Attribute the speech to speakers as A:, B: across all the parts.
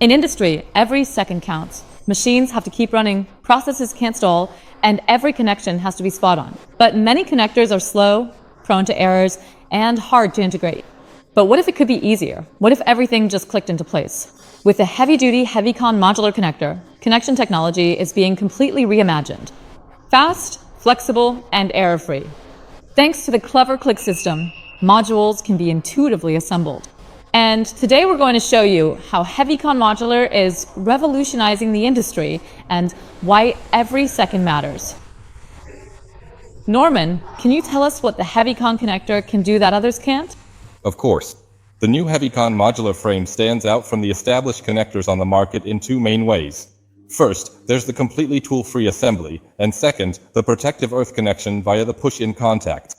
A: In industry, every second counts. Machines have to keep running, processes can't stall, and every connection has to be spot on. But many connectors are slow, prone to errors, and hard to integrate. But what if it could be easier? What if everything just clicked into place? With the heavy-duty HEAVYCON modular connector, connection technology is being completely reimagined. Fast, flexible, and error-free. Thanks to the clever click system, modules can be intuitively assembled. And today we're going to show you how HEAVYCON Modular is revolutionizing the industry and why every second matters. Norman, can you tell us what the HEAVYCON connector can do that others can't?
B: Of course. The new HEAVYCON modular frame stands out from the established connectors on the market in two main ways. First, there's the completely tool-free assembly, and second, the protective earth connection via the push-in contact.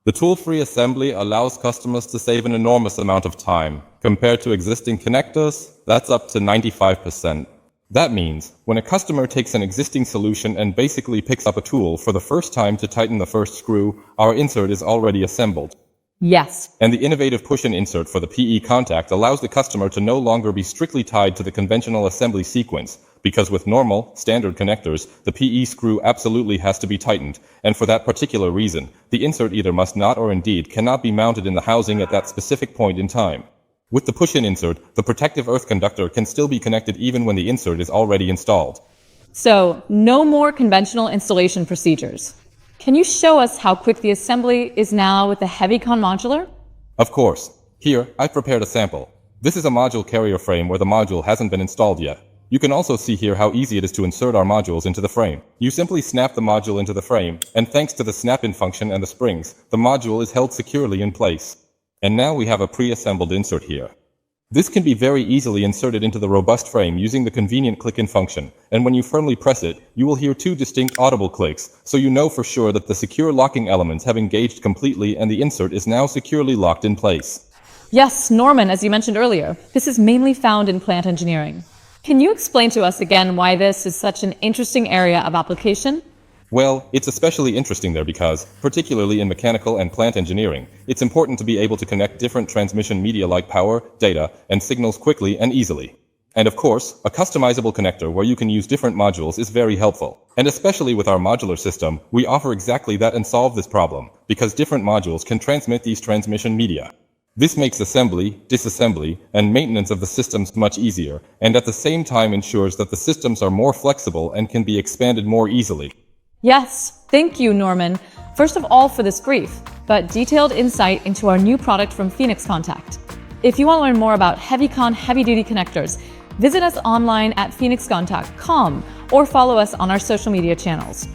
B: The tool-free assembly allows customers to save an enormous amount of time. Compared to existing connectors, that's up to 95%. That means, when a customer takes an existing solution and basically picks up a tool for the first time to tighten the first screw, our insert is already assembled.
A: Yes.
B: And the innovative push-in insert for the PE contact allows the customer to no longer be strictly tied to the conventional assembly sequence, because with normal, standard connectors, the PE screw absolutely has to be tightened, and for that particular reason, the insert either must not or indeed cannot be mounted in the housing at that specific point in time. With the push-in insert, the protective earth conductor can still be connected even when the insert is already installed.
A: So, no more conventional installation procedures. Can you show us how quick the assembly is now with the HEAVYCON modular?
B: Of course. Here, I've prepared a sample. This is a module carrier frame where the module hasn't been installed yet. You can also see here how easy it is to insert our modules into the frame. You simply snap the module into the frame, and thanks to the snap-in function and the springs, the module is held securely in place. And now we have a pre-assembled insert here. This can be very easily inserted into the robust frame using the convenient click-in function, and when you firmly press it, you will hear two distinct audible clicks, so you know for sure that the secure locking elements have engaged completely and the insert is now securely locked in place.
A: Yes, Norman, as you mentioned earlier, this is mainly found in plant engineering. Can you explain to us again why this is such an interesting area of application?
B: Well, it's especially interesting there because, particularly in mechanical and plant engineering, it's important to be able to connect different transmission media like power, data, and signals quickly and easily. And of course, a customizable connector where you can use different modules is very helpful. And especially with our modular system, we offer exactly that and solve this problem, because different modules can transmit these transmission media. This makes assembly, disassembly, and maintenance of the systems much easier, and at the same time ensures that the systems are more flexible and can be expanded more easily.
A: Yes, thank you, Norman. First of all for this brief, but detailed insight into our new product from Phoenix Contact. If you want to learn more about HEAVYCON heavy-duty connectors, visit us online at phoenixcontact.com or follow us on our social media channels.